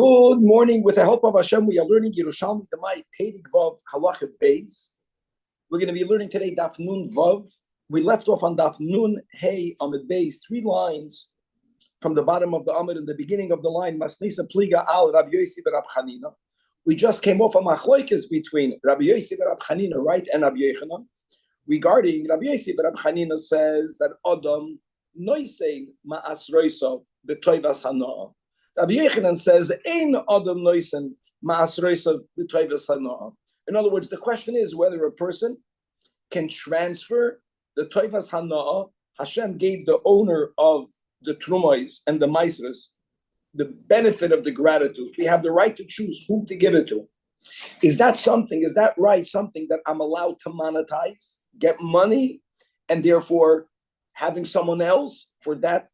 Good morning. With the help of Hashem, we are learning Yerushalmi Demai Pedig Vav Halacha Beis. We're going to be learning today Daf Nun Vav. We left off on Daf Nun Hey Amid Beis, 3 lines from the bottom of the Amid in the beginning of the line. Masnisa Pliga Al Rabbi Yossi Berab Chanina. We just came off a machloikes between Rabbi Yossi Berab Chanina, right, and Rabbi Yochanan. Regarding Rabbi Yossi Berab Chanina says that Adam Noisein Ma'as Roisov B'Toivas Hanoah. Rabbi Yochanan says, "Ein Adam Noisen Ma'asroisav B'Toivas Hanoah." In other words, the question is whether a person can transfer the Toivas Hanoah. Hashem gave the owner of the Trumais and the Maisras the benefit of the gratitude. We have the right to choose whom to give it to. Is that right, something that I'm allowed to monetize, get money, and therefore having someone else for that,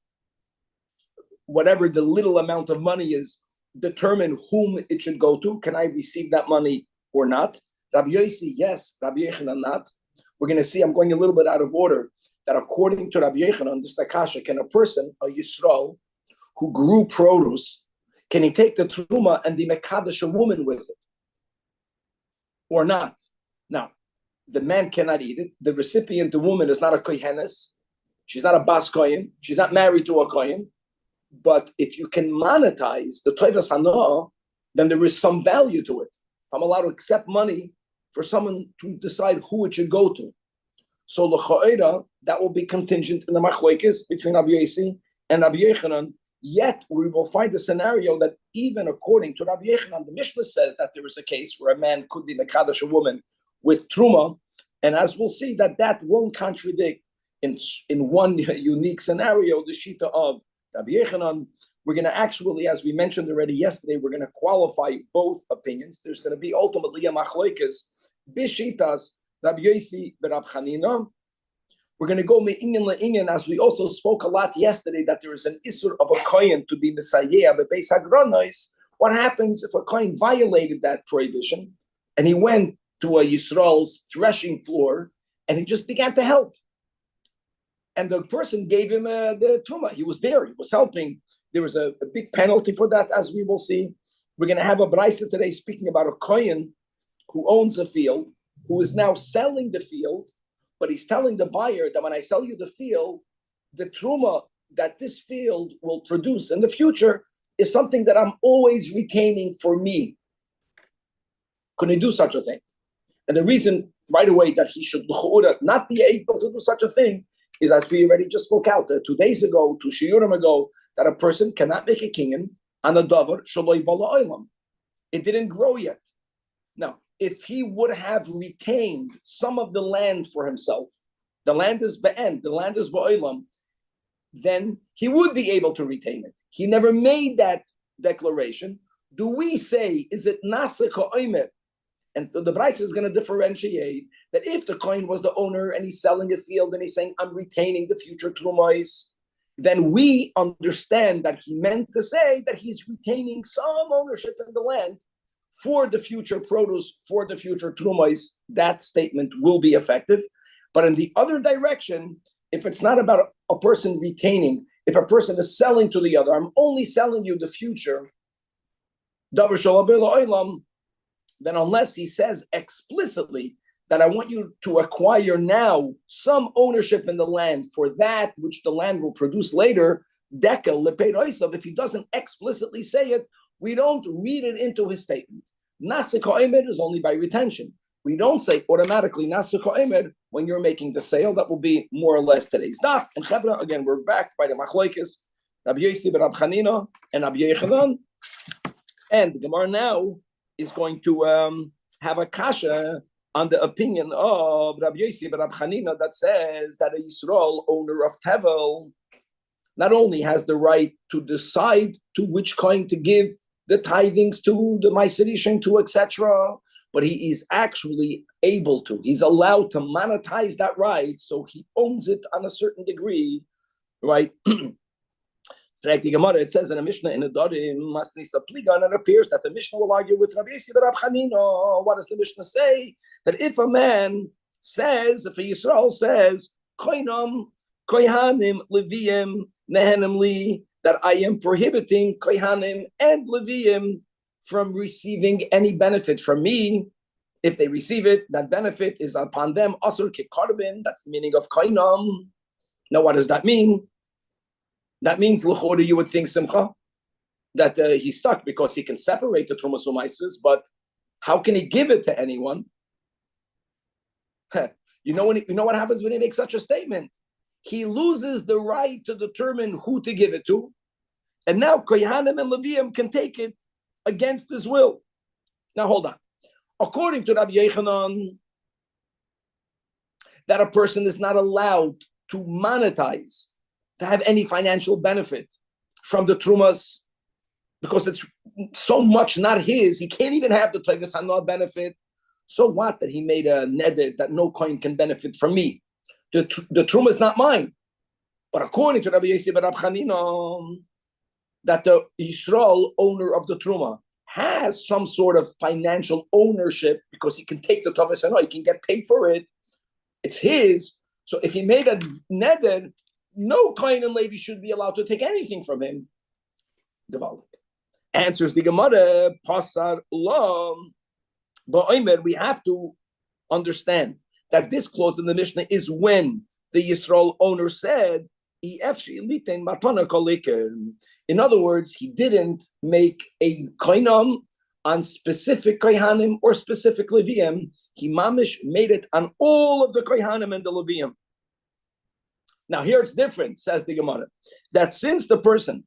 whatever the little amount of money is, determine whom it should go to? Can I receive that money or not? Rabbi Yossi, yes. Rabbi Yochanan, not. We're going to see, I'm going a little bit out of order, that according to Rabbi Yochanan, this Akasha, can a person, a Yisrael, who grew produce, can he take the truma and be mekadosh a woman with it? Or not? Now, the man cannot eat it. The recipient, the woman, is not a kohenes. She's not a bas kohen. She's not married to a kohen. But if you can monetize the Toivas Hanoah, then there is some value to it. I'm allowed to accept money for someone to decide who it should go to. So l'cha'era, that will be contingent in the machlokes between Rabbi Yossi and Rabbi Yochanan. Yet we will find a scenario that even according to Rabbi Yochanan, the Mishnah says that there is a case where a man could be mekadosh a woman with truma, and as we'll see, that won't contradict in one unique scenario the shita of Rabbi Yochanan. We're going to actually, as we mentioned already yesterday, we're going to qualify both opinions. There's going to be ultimately a machlokes bishitas Rabbi Yossi berab Chanina. We're going to go me'inyan le'inyan, as we also spoke a lot yesterday, that there is an isur of a kohen to be mesayeh bebeis hagranos. What happens if a kohen violated that prohibition and he went to a Yisrael's threshing floor and he just began to help? And the person gave him the truma. He was there. He was helping. There was a big penalty for that, as we will see. We're going to have a brisa today speaking about a kohen who owns a field, who is now selling the field, but he's telling the buyer that when I sell you the field, the truma that this field will produce in the future is something that I'm always retaining for me. Can he do such a thing? And the reason right away that he should not be able to do such a thing is, as we already just spoke out 2 days ago, 2 shiurim ago, that a person cannot make a kinyan on a davar shaloi bala olam. It didn't grow yet. Now, if he would have retained some of the land for himself, the land is be'en, the land is ba'olam, then he would be able to retain it. He never made that declaration. Do we say, is it nasa ka'omer? And the Bryce is going to differentiate that if the kohen was the owner and he's selling a field and he's saying, I'm retaining the future trumais, then we understand that he meant to say that he's retaining some ownership in the land for the future produce, for the future trumais. That statement will be effective. But in the other direction, if it's not about a person retaining, if a person is selling to the other, I'm only selling you the future, davar shalabeh la'olam, then unless he says explicitly that I want you to acquire now some ownership in the land for that which the land will produce later, dekel lepeid oisav, if he doesn't explicitly say it, we don't read it into his statement. Nasik ha'emed is only by retention. We don't say automatically Nasik ha'emed when you're making the sale. That will be more or less today's daf. And Chebra, again, we're back by the machlokes, Rabbi Yossi berab Chanina and Rabbi Yochanan. And the Gemara now is going to have a kasha on the opinion of Rabbi Yossi berab Chanina that says that a Yisrael owner of Tevel not only has the right to decide to which coin to give the tithings to, the Ma'aser to, etc., but he is actually able to. He's allowed to monetize that right, so he owns it on a certain degree, right? It says in a Mishnah in a Dorim, and it appears that the Mishnah will argue with Rabbi Yossi berab Chanina. What does the Mishnah say? That if a man says, if a Yisrael says, Koinam, Kohanim, Leviim, Nehenim li, that I am prohibiting Kohanim and Leviim from receiving any benefit from me. If they receive it, that benefit is upon them. Asur kikarbin, that's the meaning of Koinam. Now, what does that mean? That means, l'chora, you would think, Simcha, that he's stuck because he can separate the Trumas Umaisers, but how can he give it to anyone? You know what happens when he makes such a statement? He loses the right to determine who to give it to, and now Kohanim and Leviim can take it against his will. Now hold on. According to Rabbi Yochanan, that a person is not allowed to monetize, to have any financial benefit from the Trumas, because it's so much not his. He can't even have the Tevis Hanah benefit. So what that he made a neder that no coin can benefit from me? The Truma is not mine. But according to Rabbi Yosef Rab Chanina, that the Yisrael owner of the Truma has some sort of financial ownership because he can take the Tevis Hanah, he can get paid for it. It's his. So if he made a neder, no Kohen and Levi should be allowed to take anything from him. Answers the Gemara, Pasar Lam. But we have to understand that this clause in the Mishnah is when the Yisrael owner said, in other words, he didn't make a koinam on specific kohanim or specific leviim. He mamish made it on all of the kohanim and the leviim. Now here it's different, says the Gemara, that since the person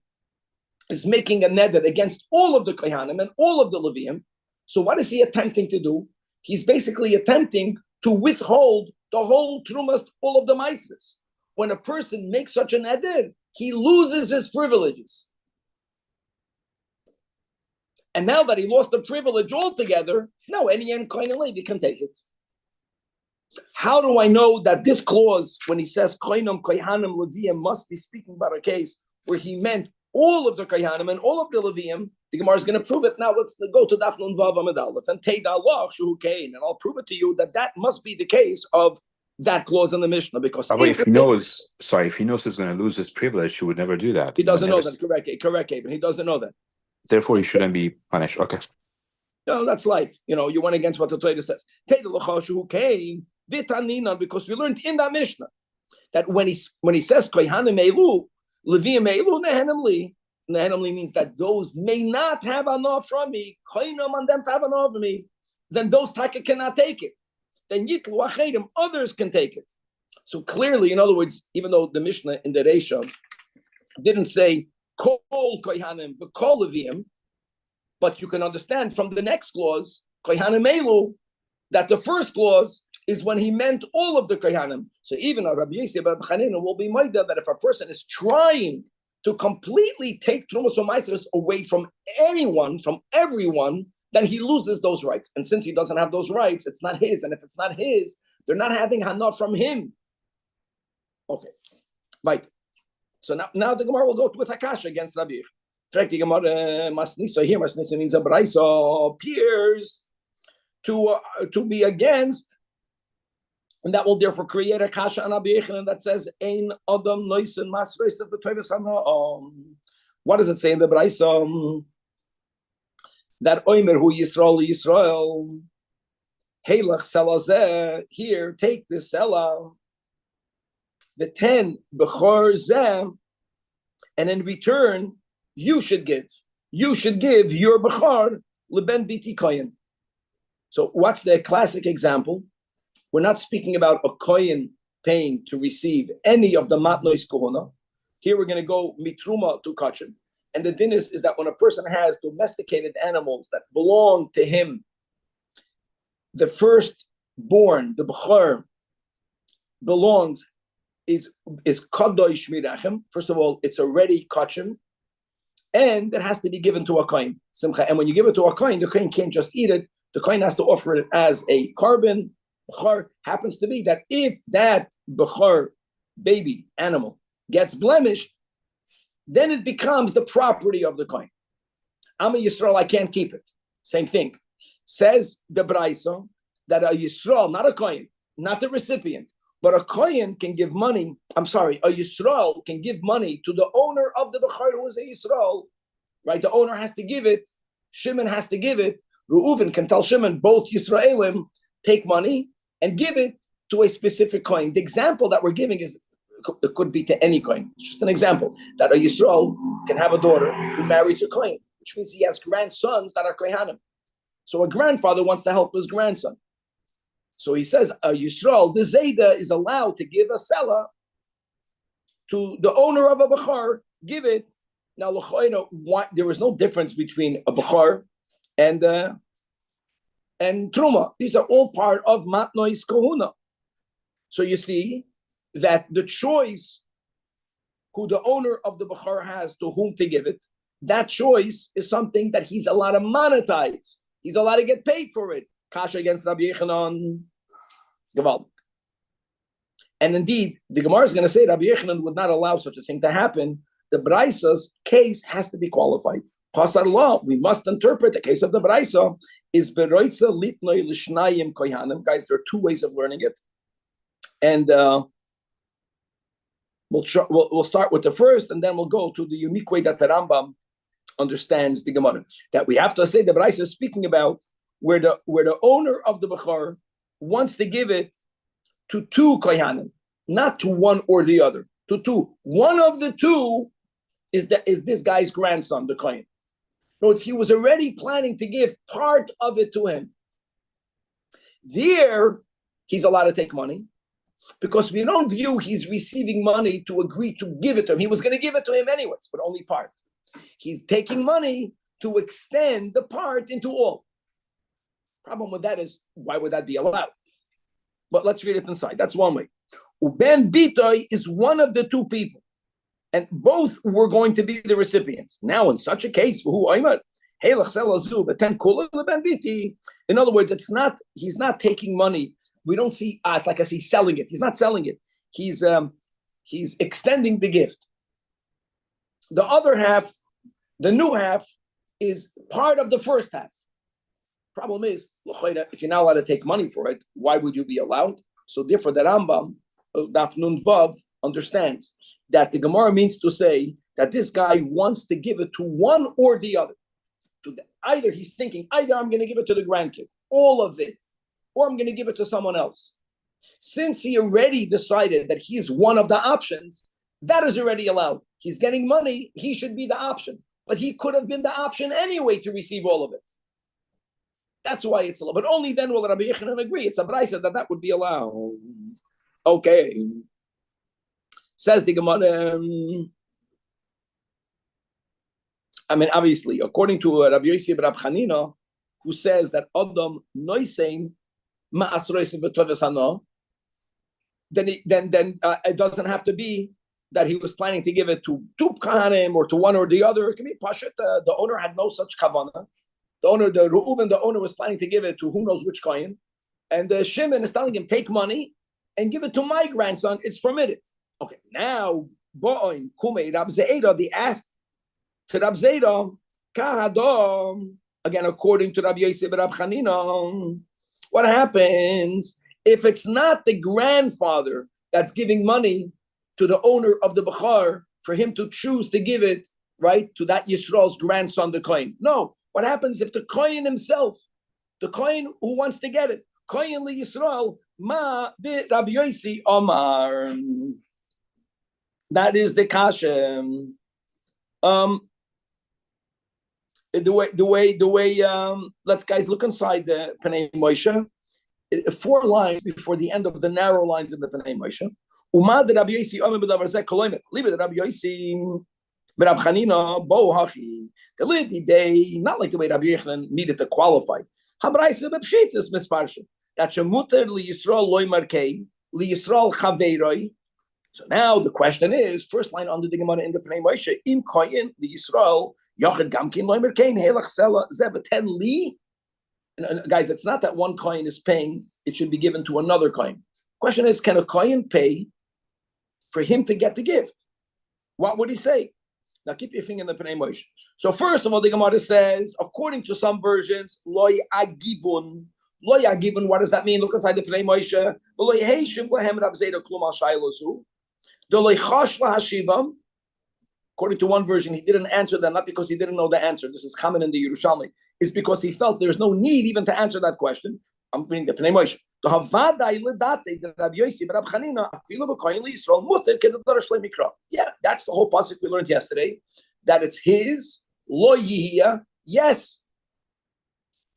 is making a neder against all of the kohanim and all of the leviim, so what is he attempting to do? He's basically attempting to withhold the whole trumas, all of the maisves. When a person makes such an eder, he loses his privileges. And now that he lost the privilege altogether, no, any Kohen and Levi can take it. How do I know that this clause, when he says Kohanim, Kohanim, Leviim, must be speaking about a case where he meant all of the Kohanim and all of the Leviim? The Gemara is going to prove it. Now let's go to Daf Nun Vav Amud Aleph and Teida Allah Shu Kain, and I'll prove it to you that must be the case of that clause in the Mishnah. Because if he knows he's going to lose his privilege, he would never do that. He doesn't know that. Correct, Aben. He doesn't know that. Therefore, he shouldn't be punished. Okay. No, that's life. You went against what the Torah says. Teida Allah Shu Kain Vitanina, because we learned in that Mishnah that when he says Kohanim Elu, Leviim Elu Nehenim Li. Nehenim means that those may not have enough from me. Koinam on them to have enough of me. Then those taka cannot take it. Then Yitlu Achedim, others can take it. So clearly, in other words, even though the Mishnah in the Reisha didn't say Kol Kohanim, but Kol Leviim, but you can understand from the next clause, Kohanim Elu, that the first clause is when he meant all of the Kohanim. So even Rabbi Yosef Rab Chanina will be made that if a person is trying to completely take Trumas Umaisers away from anyone, from everyone, then he loses those rights. And since he doesn't have those rights, it's not his. And if it's not his, they're not having Hana from him. Okay, right. So now the Gemara will go with Hakasha against Rabbi. The Gemara Masnisa here. Masnisa means a Braisa appears to be against. And that will therefore create a kasha on Rabbi Yochanan that says, "Ein adam noisen masreis of the Tevis Hanah." What does it say in the Braisa? That Omer hu Yisrael, Heilach selazeh. Here, take this selah, the 10 bechor zeh, and in return, you should give your bechor leben biti kohen. So, what's the classic example? We're not speaking about a kohen paying to receive any of the matnois kohona. Here we're going to go mitruma to kachin. And the din is that when a person has domesticated animals that belong to him, the firstborn, the bechor, is kadosh mirachem. First of all, it's already kachin, and it has to be given to a kohen. Simcha. And when you give it to a kohen, the kohen can't just eat it. The kohen has to offer it as a carbon. Bechor happens to be that if that bechor baby animal gets blemished, then it becomes the property of the kohen. I'm a Yisrael, I can't keep it. Same thing. Says the Braisa that a Yisrael, not a kohen, not the recipient, But a Kohen can give money. I'm sorry, a Yisrael can give money to the owner of the Bechor who is a Yisrael, right? The owner has to give it. Shimon has to give it. Reuven can tell Shimon, both Yisraelim take money and give it to a specific Kohen. The example that we're giving is, it could be to any Kohen. It's just an example that a Yisrael can have a daughter who marries a Kohen, which means he has grandsons that are Kohanim. So a grandfather wants to help his grandson. So he says, a Yisrael, the Zayda is allowed to give a Sela to the owner of a Bechor, give it. Now, there was no difference between a Bechor and Truma. These are all part of Matnois Kohuna. So you see that the choice who the owner of the Bechor has to whom to give it, that choice is something that he's allowed to monetize. He's allowed to get paid for it. Kasha against Rabbi Yechanan. Gewalt. And indeed, the Gemara is going to say Rabbi Yechanan would not allow such a thing to happen. The Braisa's case has to be qualified. Pasar law, we must interpret the case of the Braisa is Beroitza Litnoi Lishnayim Kohanim. Guys, there are two ways of learning it. And we'll start with the first, and then we'll go to the unique way that the Rambam understands the Gemara. That we have to say the Braisa is speaking about where the owner of the Bechor wants to give it to two Kohanim, not to one or the other, to two. One of the two is this guy's grandson, the Kohen. In other words, he was already planning to give part of it to him. There, he's allowed to take money because we don't view he's receiving money to agree to give it to him. He was going to give it to him anyways, but only part. He's taking money to extend the part into all. Problem with that is, why would that be allowed? But let's read it inside. That's one way. Uben Bitoy is one of the two people, and both were going to be the recipients. Now, in such a case, in other words, he's not taking money. We don't see, it's like he's selling it. He's not selling it. He's extending the gift. The other half, the new half, is part of the first half. Problem is, if you're not allowed to take money for it, why would you be allowed? So therefore, the Rambam, Daf Nun Vav, understands that the Gemara means to say that this guy wants to give it to one or the other. Either he's thinking, either I'm going to give it to the grandkid, all of it, or I'm going to give it to someone else. Since he already decided that he's one of the options, that is already allowed. He's getting money, he should be the option. But he could have been the option anyway to receive all of it. That's why it's allowed. But only then will Rabbi Yechanan agree. It's a Braisa that would be allowed. Okay. Says the Gemara. Obviously, according to Rabbi Yossi Rab Chanina, who says that Adam noisein ma'asroisim v'tovas hana, then it doesn't have to be that he was planning to give it to two kahanim or to one or the other. It can be pashut. The owner had no such kavanah. The owner was planning to give it to who knows which kohen, and the Shimon is telling him, take money and give it to my grandson. It's permitted. Okay, now Bo'oin Kumei Rab Zeida, they asked to Rab Zeida, Kahadom, again according to Rabbi Yosef Rab Chanina, what happens if it's not the grandfather that's giving money to the owner of the Bechor for him to choose to give it, right, to that Yisrael's grandson, the Kohen? No. What happens if the Kohen himself, the Kohen who wants to get it, Kohen li Yisrael, ma de Rabbi Yossi Omar. That is the kasha. The way. Let's guys look inside the Pnei Moshe. 4 lines before the end of the narrow lines in the Pnei Moshe. Uma de Rabbi Yossi Omar b'davar zeh koloimet. Leave it, Rabbi Yossi. Rab Chanina, bo hachi, the lady day, not like the way Rabbi Yechanan needed to qualify. Habraisa b'pshitas misparsha. That shemuter li Yisrael loy markei, li Yisrael chaveiroi. So now the question is, first line under the Gemara in the Pnei Moshe, im koyin li Yisrael yochid gamkin loy markei helach sela zeh b'ten li. Guys, it's not that one coin is paying; it should be given to another coin. Question is, can a coin pay for him to get the gift? What would he say? Now keep your finger in the Pnei Moshe. So first of all, the Gemara says, according to some versions, loy agivun Given what does that mean? Look inside the Pnei Moshe. According to one version, he didn't answer them, not because he didn't know the answer. This is common in the Yerushalmi. It's because he felt there's no need even to answer that question. I'm reading the Pnei Moshe. Yeah, that's the whole pasuk we learned yesterday. That it's his, lo yihya, yes.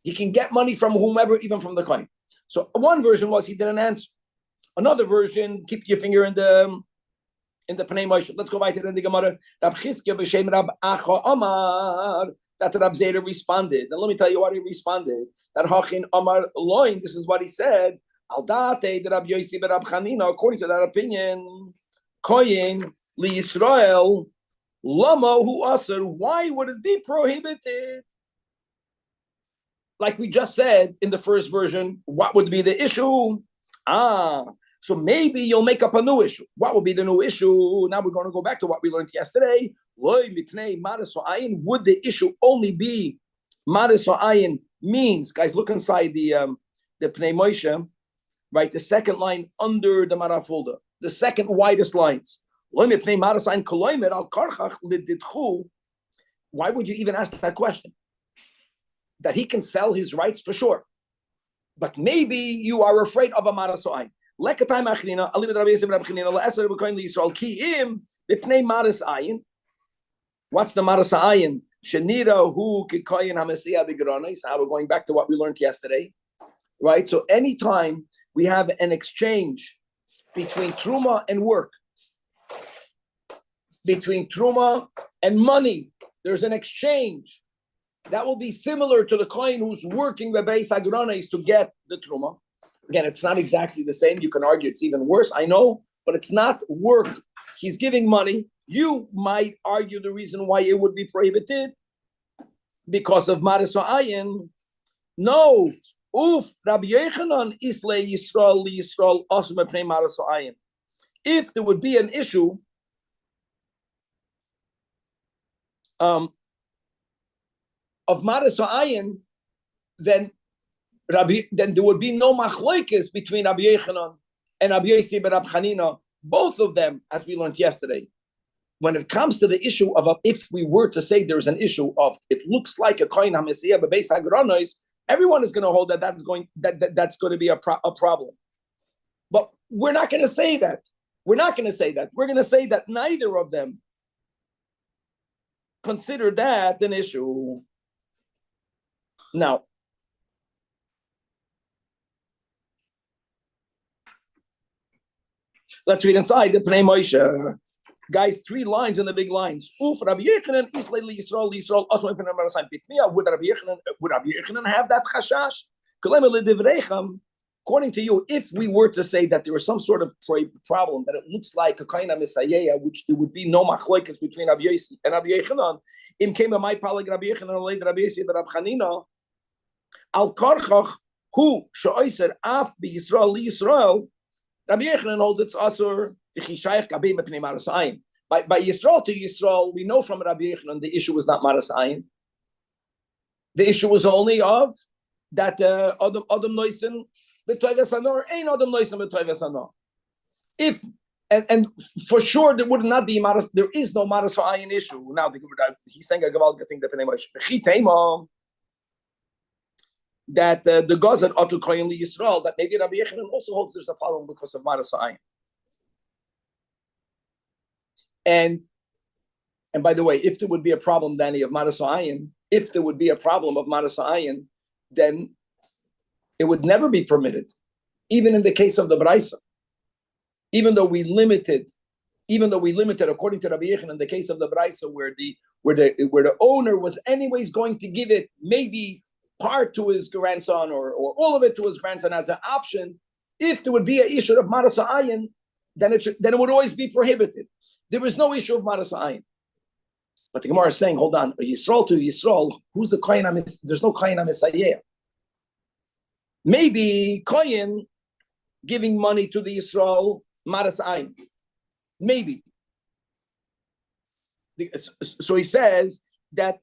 He can get money from whomever, even from the coin. So one version was he didn't answer. Another version, keep your finger in the Pnei Moshe. Let's go back to the Gemara. Rab Chizkiya b'shem Rab Acha Amar, that Rab Zera responded. And let me tell you what he responded. That Hachin Amar Loin, this is what he said. Al date Rab Yosi Rab Chanina, according to that opinion, Koyin li Yisrael Lama hu Aser. Why would it be prohibited? Like we just said in the first version, what would be the issue? So maybe you'll make up a new issue. What would be the new issue? Now we're going to go back to what we learned yesterday. Would the issue only be Maris or Ayin means, guys, look inside the Pnei Moshe, right? The second line under the Mara folder, the second widest lines. Why would you even ask that question? That he can sell his rights for sure. But maybe you are afraid of a Maras or Ayin. What's the Maras Ayin? Shenira hu kikoyin hamesiya b'granos. We're going back to what we learned yesterday, right? So anytime we have an exchange between truma and work, between truma and money, there's an exchange that will be similar to the kohen who's working the beis hagranos to get the truma. Again, it's not exactly the same. You can argue it's even worse, I know, but it's not work. He's giving money. You might argue the reason why it would be prohibited because of Maris Ayin. No. Rabbi Yochanan Isle Yisrael Yisrael Asum Epnei Maris Ayin. If there would be an issue of Maris Ayin, then there would be no machloikis between Rabbi Yochanan and Rabbi Yossi ben Rab Chanina, both of them, as we learned yesterday. When it comes to the issue of if we were to say there's an issue of it looks like a kohen hamesiyah bebeis hagranos, everyone is going to hold that's going to be a problem. But we're not going to say that. We're not going to say that. We're going to say that neither of them consider that an issue. Now, let's read inside the Pnei Moshe. Guys, 3 lines in the big lines. Rabbi Yochanan Israel Yisrael. Would Rabbi Yochanan have that chashash? According to you, if we were to say that there was some sort of problem, that it looks like a kind of misayeh, which there would be no machloikas between Rabbi Yossi and Rabbi Yochanan, im came my palag Rabbi Yochanan leid Rabbi Yossi and Rabbi Chanina al karchach hu sheoiser af be Yisrael Yisrael. Rabbi Yochanan holds it's asur v'chishayich kabim b'pnei maras ayin. By Yisrael to Yisrael, we know from Rabbi Yochanan the issue was not maras ayin. The issue was only of that Adam Noisen b'toives hanor ain't Adam Noisen b'toives hanor. If and for sure there would not be maras. There is no maras ayin issue. Now he's saying a gewaltige thing that that the Gazan ought to koyin li Yisrael, that maybe Rabbi Yochanan also holds there's a problem because of maras ayin. And by the way, if there would be a problem, Danny, of maras ayin, if there would be a problem of maras ayin, then it would never be permitted, even in the case of the Braisa. Even though we limited, according to Rabbi Yochanan, in the case of the Braisa, where the owner was anyways going to give it maybe part to his grandson or all of it to his grandson as an option, if there would be an issue of maras ayin, then it would always be prohibited. There is no issue of maras ayin. But the Gemara is saying, hold on, a Yisrael to Yisrael, who's the kohen? There's no kohen misayeh. Maybe kohen giving money to the Yisrael maras ayin. Maybe. So he says that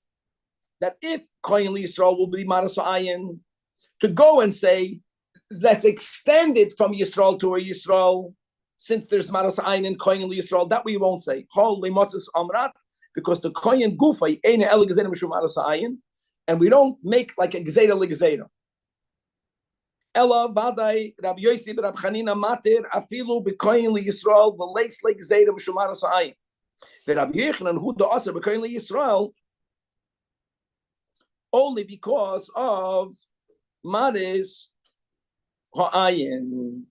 if kohen Yisrael will be maras ayin, to go and say, let's extend it from Yisrael to a Yisrael, since there's Maras Ayin and Koyin Yisrael, that we won't say. Because the Koyin Gufa ain't El Gezeda Mishum Maras Ayin, and we don't make like a Gezeda Ligezeda. Ella Vadai Rabbi Yossi Rabbi Chanina Matir Afilu B'Koyin Yisrael v'Leis Ligezeda Mishum Maras Ayin. The Rabbi Yechanan who the Aser B'Koyin Yisrael only because of Maris Ha'ayin.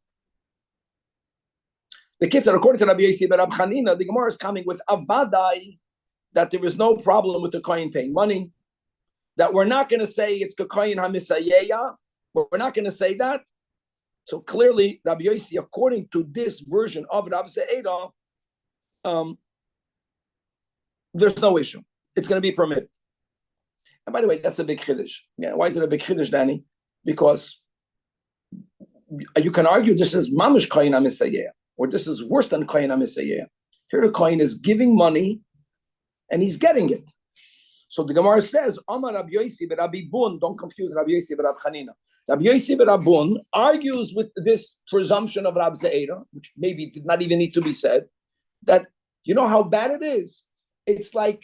The kids are according to Rabbi Yossi but Rabbi Chanina, the Gemara is coming with Avadai that there is no problem with the Kohen paying money, that we're not going to say it's Kohen HaMisayeya, but we're not going to say that. So clearly, Rabbi Yossi, according to this version of Rabbi Ze'eda, there's no issue. It's going to be permitted. And by the way, that's a big chiddush. Yeah, why is it a big chiddush, Danny? Because you can argue this is mamish koyin hamisayeh, or this is worse than koyin hamisayeh. Here the koyin is giving money, and he's getting it. So the Gemara says, Amar Rabbi Yossi Rabbi Bun, don't confuse Rabbi Yossi Rabbi Chanina. Rabbi Yossi Rabbi Bun argues with this presumption of Rabbi Ze'eda, which maybe did not even need to be said, that you know how bad it is? It's like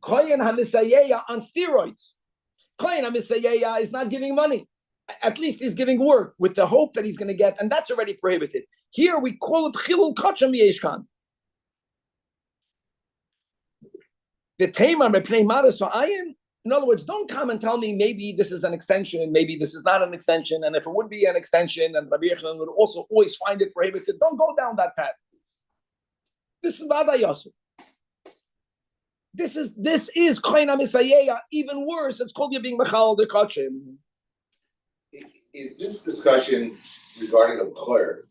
Kohen HaMisayeya on steroids. Kohen HaMisayeya is not giving money. At least he's giving work with the hope that he's going to get, and that's already prohibited. Here we call it Chilul Kacham Yeshkan. The Tamar Mepnei Maras Ha'ayin. In other words, don't come and tell me maybe this is an extension, maybe this is not an extension, and if it would be an extension, and Rabbi Yechanan would also always find it prohibited. Don't go down that path. This is Vada Yasu. This is Kohen HaMisayeya, even worse. It's called you being Mechal the Kachim. Is this discussion regarding a B'chor,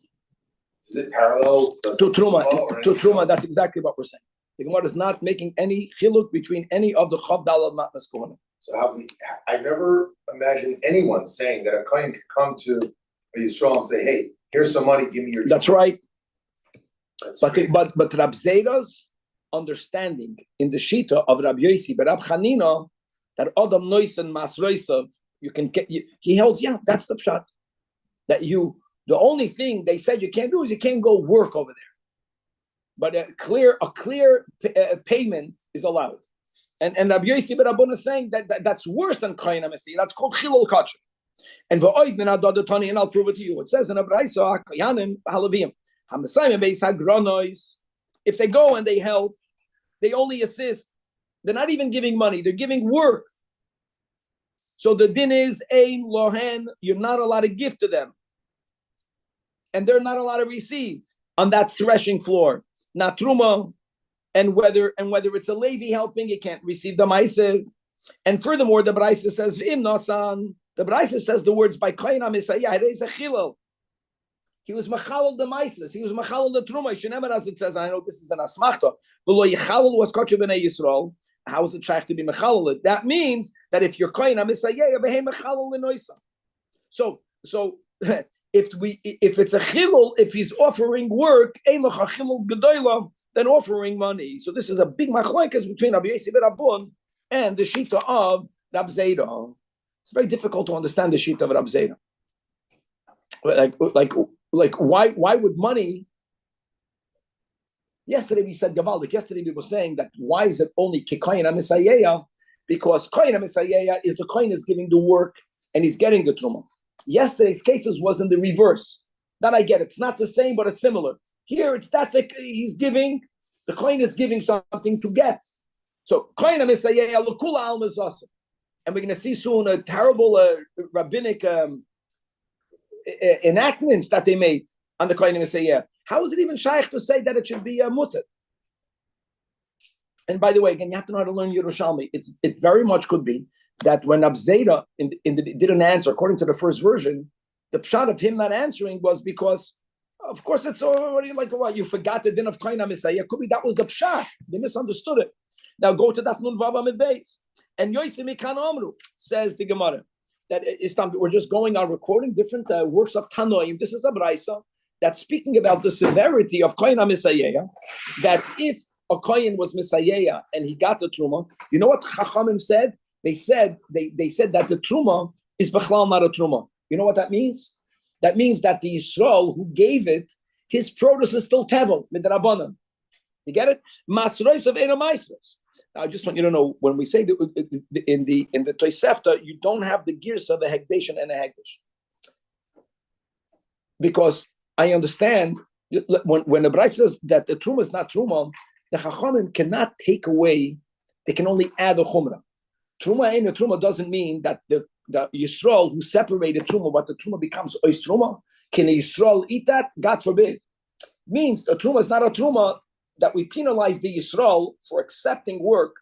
is it parallel to Truma? To Truma, that's exactly what we're saying. The Gemara is not making any chiluk between any of the Chav Dalad Matnas Kohana. So I never imagined anyone saying that a Kohen could come to a Yisrael and say, "Hey, here's some money, give me your." That's right. But Rab Zeida's understanding in the Shita of Rabbi Yossi, but Rab Chanina, that Adam Noisen Masroisav, you can get. He holds, yeah, that's the pshat. That the only thing they said you can't do is you can't go work over there. But a clear payment is allowed. And Rabbi Yossi ben Rabban is saying that's worse than Kohen HaMisayeya. That's called Chilul Kachim. And v'oid min adad and I'll prove it to you. It says in Abraisa, Koyanim halavim hamasayim beis hagronois. If they go and they help, they only assist. They're not even giving money. They're giving work. So the din is ein lohen. You're not allowed to give to them, and they're not allowed to receive on that threshing floor. Not truma, and whether it's a Levi helping, you can't receive the ma'aser. And furthermore, the Braisa says v'im nasan. The Braisa says the words by Kohen HaMisayeya is a chilul. He was machalal the ma'aser. He was machalal the truma. Shenemer, as it says, I know this is an asmachta. V'lo yichalal was kosher b'nei Yisrael. How is it shaykh to be machalal? That means that if you're Kohen HaMisayeya, v'hei machalal l'noisa. So if it's a chilul, if he's offering work, then offering money. So this is a big machlokes between Rabbi Yossi ben Rabban and the shita of Rabbi Ze'eda. It's very difficult to understand the shita of Rabbi Ze'eda. Like why would money? Yesterday we said Gavaldik. Yesterday we were saying that why is it only Kohen HaMisayeya? Because Kohen HaMisayeya is the Kohen is giving the work and he's getting the truma. Yesterday's cases was in the reverse. That I get. It's not the same, but it's similar. Here, it's that he's giving, the Kohen is giving something to get. So, Kohen HaMisayeya l'kula al mezasa. And we're going to see soon a terrible rabbinic enactments that they made on the Kohen HaMisayeya. How is it even shaykh to say that it should be mutter? And by the way, again, you have to know how to learn Yerushalmi. It very much could be that when Abzeda didn't answer, according to the first version, the pshat of him not answering was because, of course, it's already like, what, you forgot the din of Kohen HaMisayeya. Could be that was the pshat. They misunderstood it. Now go to Daf Nun Vav Amid Beis. And Yosef Mikan Amru says the Gemara that we're just going on recording different works of Tanoim. This is a Braisa that's speaking about the severity of Kohen HaMisayeya, that if a Kohen was Misayeya and he got the Truma, you know what Chachamim said? They said that the Truma is Bechlal not a Truma. You know what that means? That means that the Yisrael who gave it, his produce is still tevel midrabanan. You get it? Masrois of enomaisos. Now, I just want you to know when we say in the Tosefta, you don't have the gears of the hekdesh and the hekdesh, because I understand when the Bride says that the truma is not truma, the chachamim cannot take away; they can only add a chumrah. Truma ain't a truma doesn't mean that the Yisrael who separated truma, but the truma becomes ois truma. Can a Yisrael eat that? God forbid. Means a truma is not a truma that we penalize the Yisrael for accepting work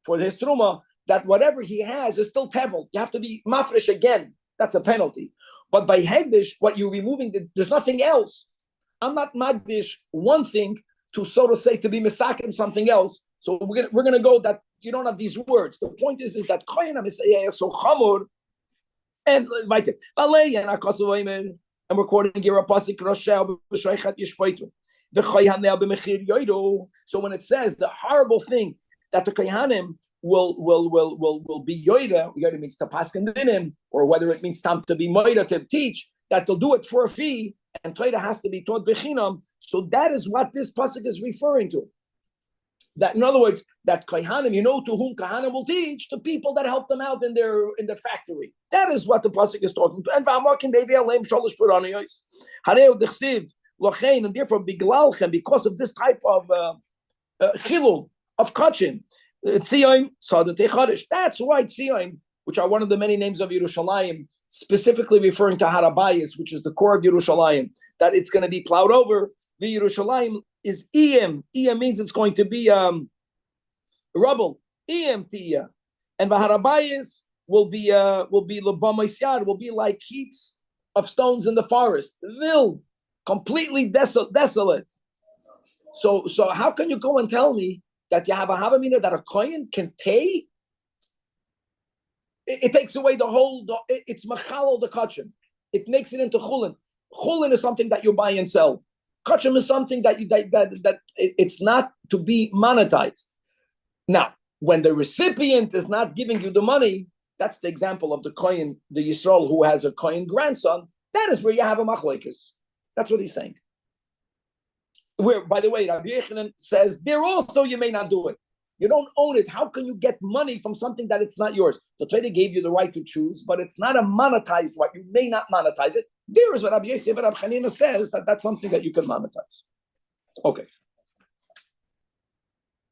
for his truma, that whatever he has is still tevel. You have to be mafresh again. That's a penalty. But by hegdish, what you're removing, there's nothing else. I'm not magdish one thing to, so to say, to be misakim something else. So we're gonna go that you don't have these words. The point is that kohen is so chamor and right and we're quoting here a pasuk Roshel b'shoichat yishpoitu. So when it says the horrible thing that the kohanim will be yoida, yoida means to paskin dinim, or whether it means tam to be moida to teach, that they'll do it for a fee, and Torah has to be taught bechinam. So that is what this pasuk is referring to. That in other words, that kohanim, you know, to whom kohanim will teach, the people that help them out in their factory. That is what the pasuk is talking to. And v'amakim bevi aleim shalosh puraniyos hareu dechsiv lochein, and therefore biglalchem, because of this type of chilul of kachin, tzion sadate chadish. That's why tzion, which are one of the many names of Yerushalmi, specifically referring to Harabayis, which is the core of Yerushalmi, that it's going to be plowed over. The Yerushalmi is Iyam. Iyam means it's going to be rubble. Iyam Tiyah. And the Harabayis will be Labamaysyad, will be like heaps of stones in the forest. Wild, completely desolate. So how can you go and tell me that you have a Havamina that a Kohen can pay? It takes away the whole, it's machalo the kachim. It makes it into chulin. Chulin is something that you buy and sell. Kachim is something that it's not to be monetized. Now, when the recipient is not giving you the money, that's the example of the kohen, the Yisrael who has a kohen grandson. That is where you have a machlokes. That's what he's saying. Where, by the way, Rabbi Yechanan says there also you may not do it. You don't own it. How can you get money from something that it's not yours? The Torah gave you the right to choose, but it's not a monetized right. You may not monetize it. There is what Rabbi Yosef and Rabbi Chanina says, that that's something that you can monetize. Okay.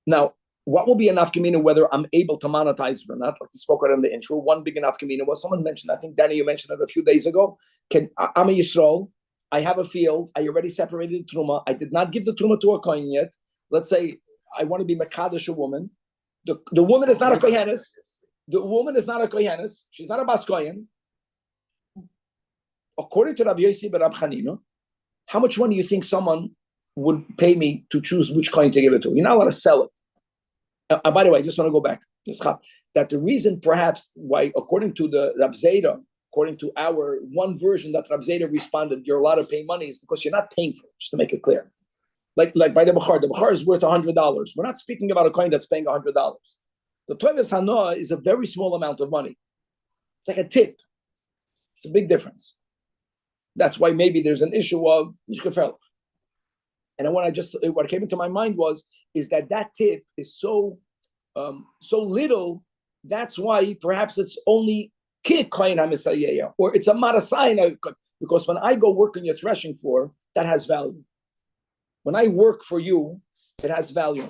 Now, what will be enough kamina whether I'm able to monetize it or not? Like we spoke about in the intro, one big enough kamina was someone mentioned, I think Danny, you mentioned it a few days ago. I'm a Yisrael. I have a field. I already separated the truma. I did not give the truma to a kohen yet. Let's say I want to be mekadosh a woman. The woman is not a kohenes. The woman is not a kohenes. She's not a bas kohen. According to Rabbi Yossi and Rabbi Chanina, how much money do you think someone would pay me to choose which coin to give it to? You're not allowed to sell it. By the way, I just want to go back. That the reason perhaps why, according to the Rab Zeta, according to our one version that Rab Zeta responded, you're allowed to pay money is because you're not paying for it, just to make it clear. Like by the Bechar is worth $100. We're not speaking about a coin that's paying $100. The Teves Hanoah is a very small amount of money. It's like a tip. It's a big difference. That's why maybe there's an issue of Nishkafel. And what came into my mind is that tip is so little. That's why perhaps it's only kid kohen hamisayeh, or it's a marasayna, because when I go work on your threshing floor, that has value. When I work for you, it has value.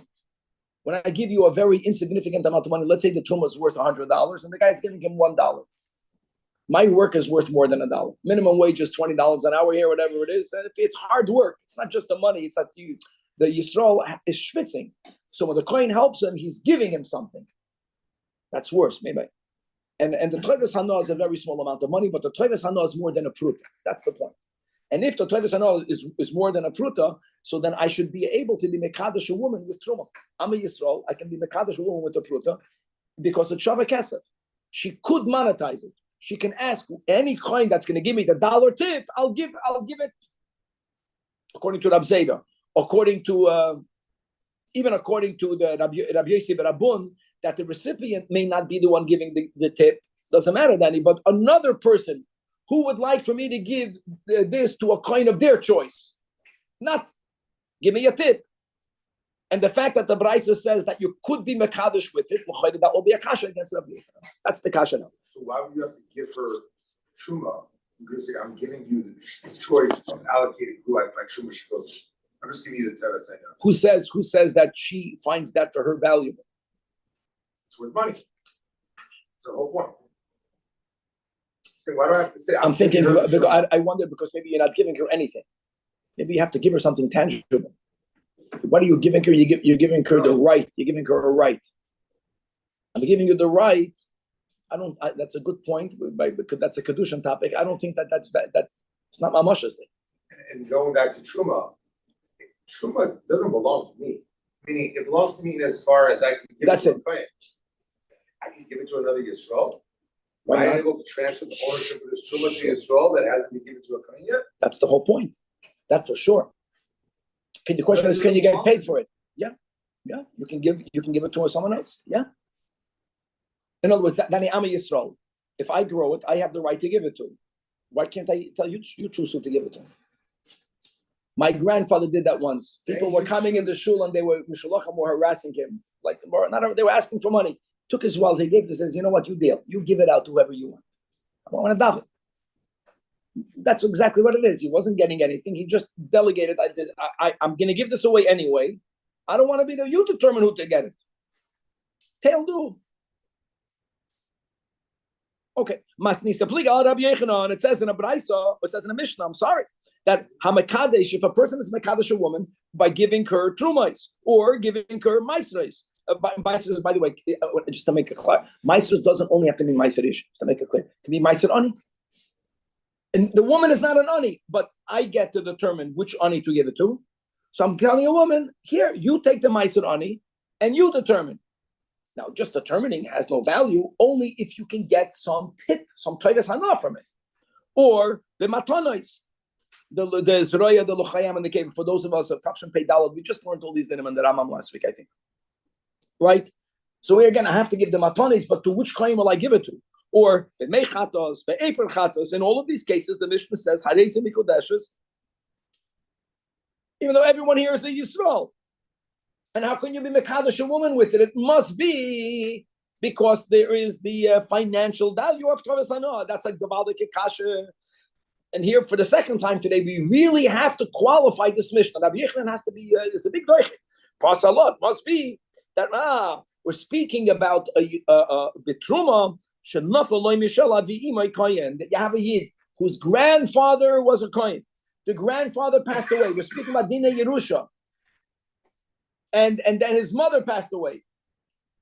When I give you a very insignificant amount of money, let's say the truma is worth $100, and the guy's giving him $1. My work is worth more than $1. Minimum wage is $20 an hour here, whatever it is. It's hard work. It's not just the money. It's that the Yisrael is schwitzing. So when the kohen helps him, he's giving him something. That's worse, maybe. And the Teves Hanoah is a very small amount of money, but the Teves Hanoah is more than a pruta. That's the point. And if the Teves Hanoah is more than a pruta, so then I should be able to be mekadosh a woman with truma. I'm a Yisrael. I can be mekadosh a woman with a pruta because it's shava kesef. She could monetize it. She can ask any coin that's going to give me the $1 tip. I'll give it. According to Rab Zeda, according to the Rabbi Yosef Rabun, that the recipient may not be the one giving the tip. Doesn't matter, Danny. But another person who would like for me to give this to a coin of their choice? Not give me a tip. And the fact that the Braisa says that you could be Mekadosh with it, that will be a kasha against Rabbi Yochanan. That's the kasha now. So why would you have to give her truma? Because I'm giving you the choice of allocating who I find truma should go to. I'm just giving you the tevis I know. Who says that she finds that for her valuable? It's worth money. It's the whole point. So why do I have to say? I'm thinking because I wonder because maybe you're not giving her anything. Maybe you have to give her something tangible. What are you giving her? You're giving her the right. You're giving her a right. I'm giving you the right. That's a good point, because that's a kedushin topic. I don't think that's it's not mamash's thing. And going back to truma doesn't belong to me. Meaning, it belongs to me as far as I can give it to a kohen. I can give it to another Yisrael. Am I able to transfer the ownership of this truma to Yisrael that hasn't been given to a kohen yet? That's the whole point. That for sure. The question is, can you get paid for it? Yeah. You can give it to someone else. Yeah. In other words, Dani Ami Yisrael. If I grow it, I have the right to give it to him. Why can't I tell you choose who to give it to him? My grandfather did that once. People were coming in the shul and they were harassing him. They were asking for money. Took his wealth, he gave it, says, you know what, you deal. You give it out to whoever you want. I don't want to daven. That's exactly what it is. He wasn't getting anything. He just delegated. I'm going to give this away anyway. I don't want to be there. You determine who to get it. Tail do. Okay. It says in a Braisa, it says in a Mishnah, I'm sorry, that Hamakadesh, if a person is Makadesh a woman, by giving her trumais or giving her maisrais. Maisrais, by the way, just to make it clear, maisrais doesn't only have to mean maisrish, to make it clear. It can be maiser ani. And the woman is not an ani, but I get to determine which ani to give it to. So I'm telling a woman, here, you take the maiser ani, and you determine. Now, just determining has no value, only if you can get some tip, some toidas hana from it. Or the matanais, the zroya, the lochayam, and the cave. For those of us of Tafshin Pei Dalad, we just learned all these dinim and the Ramam last week, I think. Right? So we're going to have to give the matanis, but to which chayim will I give it to? Or be'mei chatos, be'efer chatos. In all of these cases, the Mishnah says harei mikodeshes, even though everyone here is a Yisrael. And how can you be mekadosh a woman with it? It must be because there is the financial value of Tavis Hana. That's like Gavaldik Kasha. And here, for the second time today, we really have to qualify this Mishnah. Rabbi Yochanan has to be, it's a big doich. Pasalot must be that, we're speaking about Bitruma, that you have a Yid whose grandfather was a Kohen. The grandfather passed away. We're speaking about Dina Yerusha. And then his mother passed away.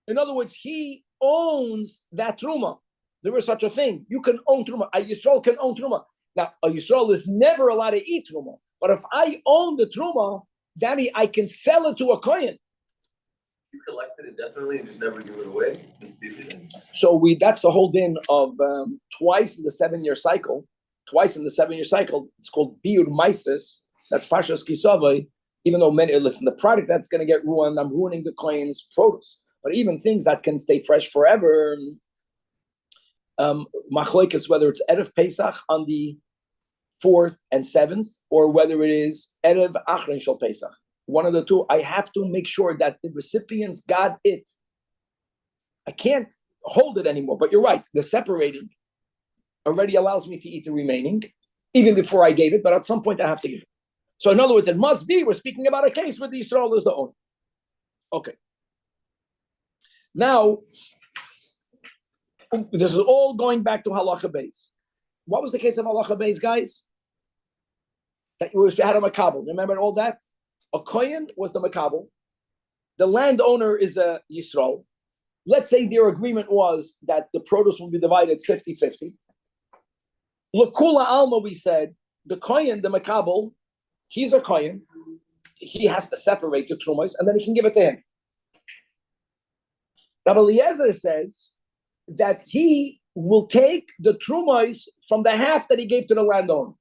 In other words, he owns that Truma. There is such a thing. You can own Truma. A Yisrael can own Truma. Now, a Yisrael is never allowed to eat Truma. But if I own the Truma, Danny, I can sell it to a Kohen. You collected it definitely and just never give it away. So that's the whole din of twice in the 7-year cycle. Twice in the 7-year cycle, it's called Biur Maisris. That's Pashas Kisavai. Even though the product that's going to get ruined, I'm ruining the Kohen's produce. But even things that can stay fresh forever, Machlokes, whether it's Erev Pesach on the 4th and 7th, or whether it is Erev Achron Shel Pesach. One of the two, I have to make sure that the recipients got it. I can't hold it anymore, but you're right. The separating already allows me to eat the remaining, even before I gave it, but at some point I have to give it. So in other words, it must be, we're speaking about a case where the Yisrael is the owner. Okay. Now, this is all going back to Halacha Beis. What was the case of Halacha Beis, guys? That you had a makabel. Remember all that? A Kohen was the makabel. The landowner is a Yisrael. Let's say their agreement was that the produce will be divided 50-50. L'kula alma, we said, the Kohen, the makabel, he's a Kohen. He has to separate the trumos, and then he can give it to him. Rabbi Eliezer says that he will take the trumos from the half that he gave to the landowner.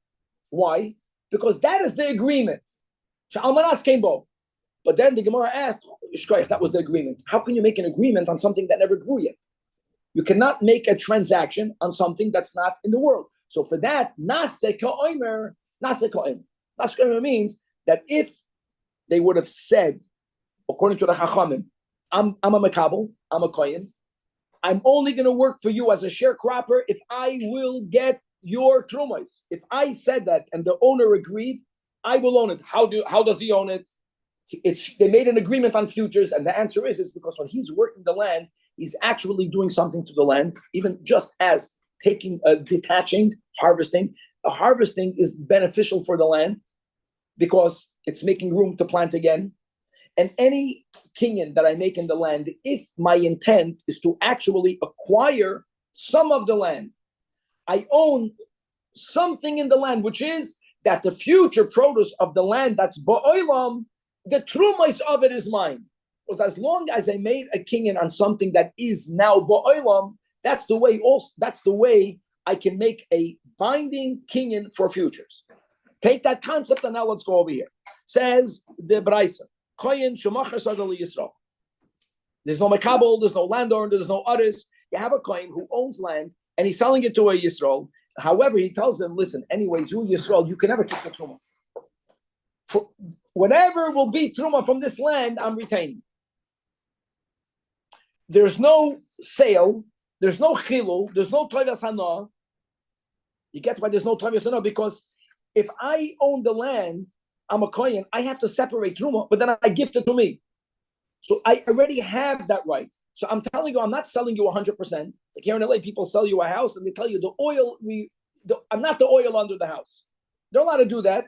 Why? Because that is the agreement. Almanas came both. But then the Gemara asked, that was the agreement. How can you make an agreement on something that never grew yet? You cannot make a transaction on something that's not in the world. So for that, nase ka'omer, nase ka'omer. Nase ka'omer means that if they would have said, according to the Chachamim, I'm a Makabel, I'm a Kohen, I'm only going to work for you as a sharecropper if I will get your trumos. If I said that and the owner agreed, I will own it. How does he own it? They made an agreement on futures, and the answer is because when he's working the land, he's actually doing something to the land, even just as taking, detaching, harvesting. Harvesting is beneficial for the land because it's making room to plant again. And any kinyan that I make in the land, if my intent is to actually acquire some of the land, I own something in the land, which is that the future produce of the land that's ba'olam, the trumos of it is mine. Because as long as I made a kinyan on something that is now ba'olam, that's the way I can make a binding kinyan for futures. Take that concept and now let's go over here. Says the Braisa. There's no makabel, there's no landowner, there's no others. You have a kohen who owns land and he's selling it to a Yisrael. However, he tells them, listen, anyways, you Yisrael, you can never keep the truma. For whatever will be truma from this land, I'm retaining. There's no sale, there's no chilul, there's no toivas hana. You get why there's no toivas hana? Because if I own the land, I'm a kohen, I have to separate truma, but then I gift it to me. So I already have that right. So I'm telling you, I'm not selling you 100%. It's like here in LA, people sell you a house and they tell you I'm not the oil under the house. They're allowed to do that.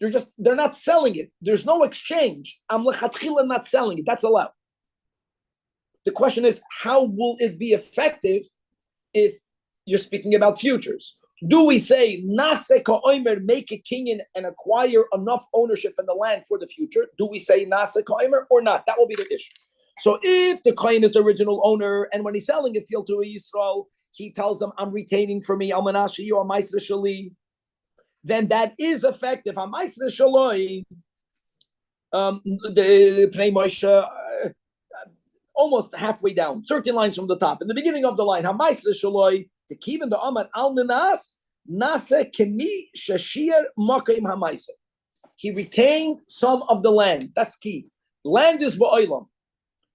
They're not selling it. There's no exchange. I'm lechatchila not selling it. That's allowed. The question is, how will it be effective if you're speaking about futures? Do we say nase ka'omer, make a kinyan and acquire enough ownership in the land for the future? Do we say nase ka'omer or not? That will be the issue. So if the kohen is the original owner, and when he's selling a field to a Yisrael, he tells them, I'm retaining for me, Almanashi, you are Maisra Shali, then that is effective. I'm Maisra Shaloi, the Pnei Moshe, almost halfway down, 13 lines from the top. In the beginning of the line, Hamaisra Shaloi, to keep in the Amar Al Minas, Nase Kemi Shashir Makim Hamaisa. He retained some of the land. That's key. Land is Ba'olam.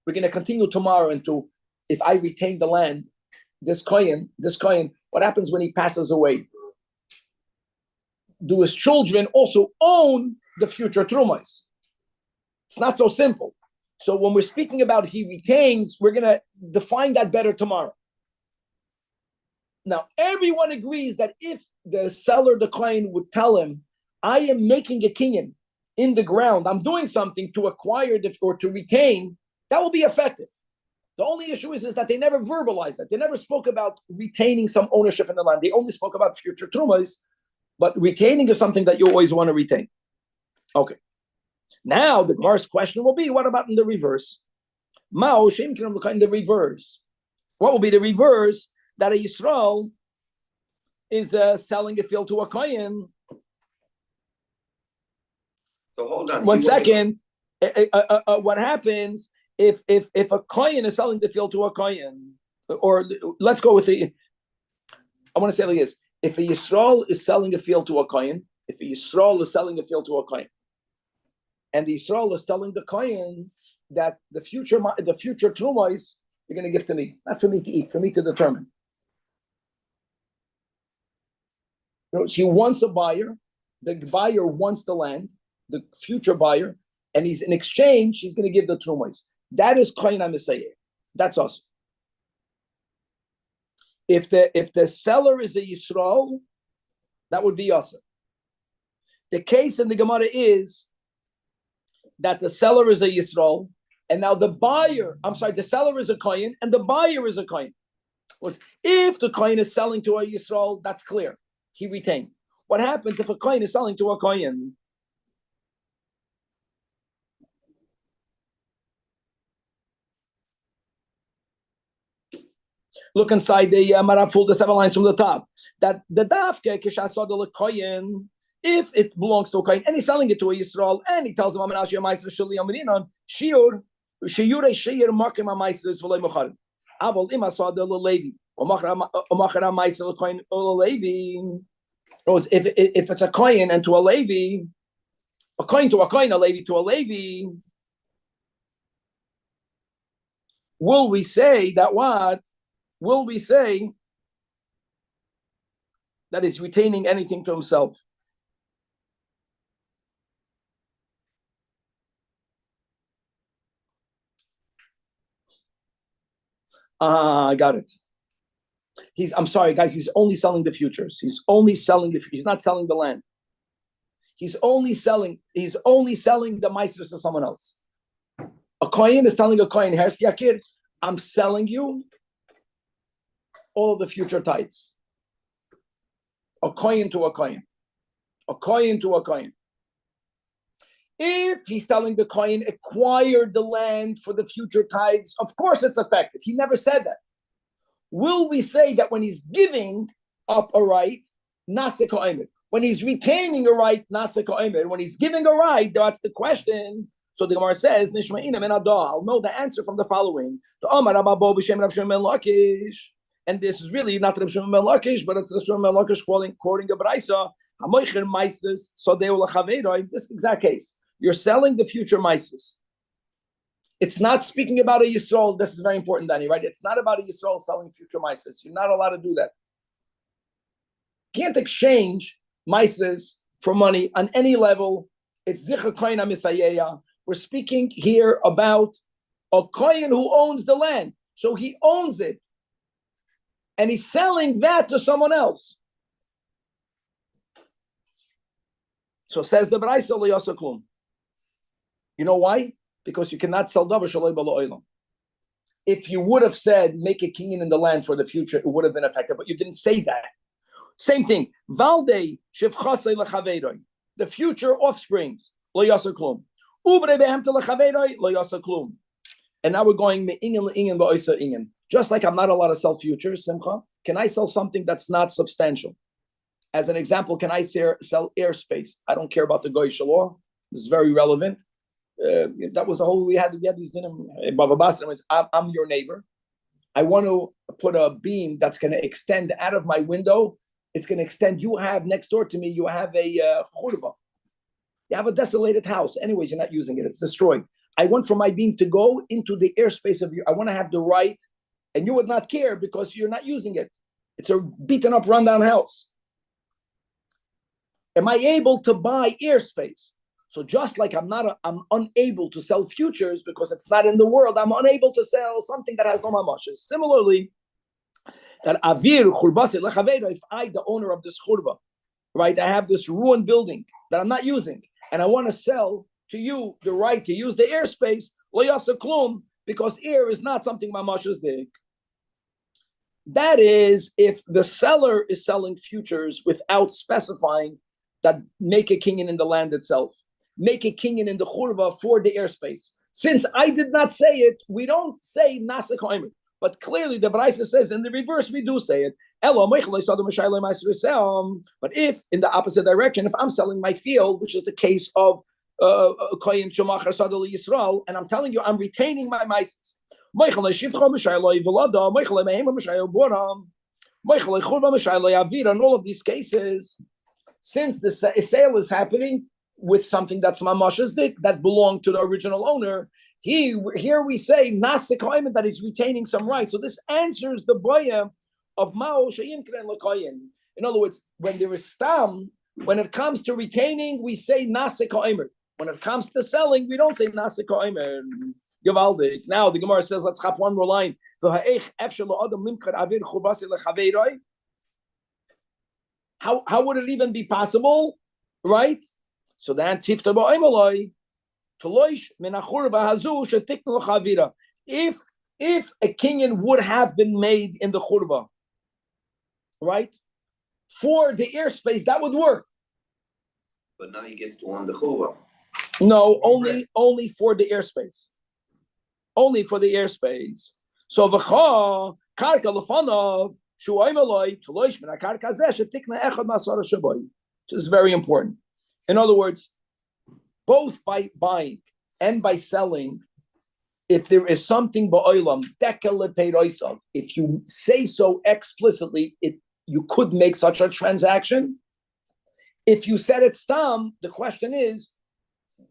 We're going to continue tomorrow into if I retain the land, this kohen, what happens when he passes away? Do his children also own the future trumas? It's not so simple. So when we're speaking about he retains, we're going to define that better tomorrow. Now, everyone agrees that if the seller, the kohen, would tell him, I am making a kinyan in the ground, I'm doing something to acquire or to retain, that will be effective. The only issue is that they never verbalized that. They never spoke about retaining some ownership in the land. They only spoke about future trumas, but retaining is something that you always want to retain. Okay. Now, the Gemara's question will be, what about in the reverse? In the reverse. What will be the reverse? That a Yisrael is selling a field to a kohen. So hold on. One second. What happens if a kohen is selling the field to a kohen? Or let's go with I want to say it like this. If a Yisrael is selling a field to a kohen, and the Yisrael is telling the kohen that the future trumos you're going to give to me, not for me to eat, for me to determine. He wants a buyer. The buyer wants the land, the future buyer, and he's in exchange. He's going to give the trumos. That is kohen HaMesayeh. That's us. If the seller is a Yisrael, that would be us. The case in the Gemara is that the seller is a Yisrael, and now the seller is a kohen, and the buyer is a kohen. If the kohen is selling to a Yisrael, that's clear. He retained. What happens if a kohen is selling to a kohen? Look inside the Marabful, the 7 lines from the top. That the dafke kishasod le kohen, if it belongs to a kohen and he's selling it to a Yisrael, and he tells him, "Amanash yamaiser sheli amrinon shiur sheyure sheir makim amaiser v'loy mechar." Avol imasod le Levi. If it's a coin and to a Levi, a coin to a coin, a Levi to a Levi, will we say that what? Will we say that he's retaining anything to himself? I got it. I'm sorry, guys. He's only selling the futures. He's only selling the. He's not selling the land. He's only selling the maestros to someone else. A coin is telling a coin, "Here's Yakir, I'm selling you all of the future tithes." A coin to a coin. A coin to a coin. If he's telling the coin, acquired the land for the future tithes, of course it's effective. He never said that. Will we say that when he's giving up a right, nasek ha'emet? When he's retaining a right, nasek ha'emet? When he's giving a right, that's the question. So the Gemara says, Nishma'ina men adah. I'll know the answer from the following. And this is really not Reb Shimon ben Lakish, but it's Reb Shimon ben Lakish quoting a Braisa. This exact case. You're selling the future maestros. It's not speaking about a Yisrael. This is very important, Danny, right? It's not about a Yisrael selling future maestros. You're not allowed to do that. Can't exchange maestros for money on any level. It's Zichar Koyin HaMisayeya. We're speaking here about a Koyin who owns the land. So he owns it. And he's selling that to someone else. So says the Braisa lo yasa klum. You know why? Because you cannot sell davar shaloi b'lo olam. If you would have said make a kinyan in the land for the future, it would have been effective. But you didn't say that. Same thing. Valde shivchasei lechaveiroi. The future offsprings lo yasa klum. Ubrei behemta lechaveiroi lo yasa klum. And now we're going me'ingen le'ingen ba'oisa ingen. Just like I'm not allowed to sell futures, Simcha, can I sell something that's not substantial? As an example, can I sell airspace? I don't care about the Goyish law. It's very relevant. That was the whole, we had these dinim. I'm your neighbor. I want to put a beam that's going to extend out of my window. It's going to extend. You have next door to me, you have a churba. You have a desolated house. Anyways, you're not using it. It's destroyed. I want for my beam to go into the airspace of you. I want to have the right, and you would not care because you're not using it. It's a beaten up, rundown house. Am I able to buy airspace? So just like I'm unable to sell futures because it's not in the world, I'm unable to sell something that has no mamashes. Similarly, that avir churbasi lechaveda, if I, the owner of this churba, right, I have this ruined building that I'm not using, and I want to sell to you the right to use the airspace, lo yasa klum, because air is not something mamashes dik. That is, if the seller is selling futures without specifying that make a kinyan in the land itself, make a kinyan in the churva for the airspace. Since I did not say it, we don't say nasek ha'emet. But clearly the Braisa says in the reverse, we do say it. But if in the opposite direction, if I'm selling my field, which is the case of Koyin Shemachar Sadol Yisrael, and I'm telling you, I'm retaining my maises. And all of these cases, since the sale is happening with something that's mamashazdik, that belonged to the original owner, here we say nasik ha'emet, that he's retaining some rights. So this answers the boya of mao sheyin kren l'koyin. In other words, when there is stam, when it comes to retaining, we say nasik ha'emet. When it comes to selling, we don't say nasik ha'emet. Givaldik. Now the Gemara says, let's hop one more line. How would it even be possible, right? So then tifta ba'omaloi toloish menachurva hazu shetiknu chavira. If a kinyan would have been made in the churva, right, for the airspace, that would work. But now he gets to own the churva. No, only for the airspace. Only for the airspace. So v'cha karka lefanav shu'omaloi toloish menakarka zeh shetikna echad masara shaboy, which is very important. In other words, both by buying and by selling, if there is something ba'olam dekele peiroisav, if you say so explicitly, you could make such a transaction. If you said it stam, the question is,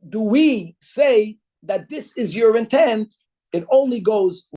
do we say that this is your intent? It only goes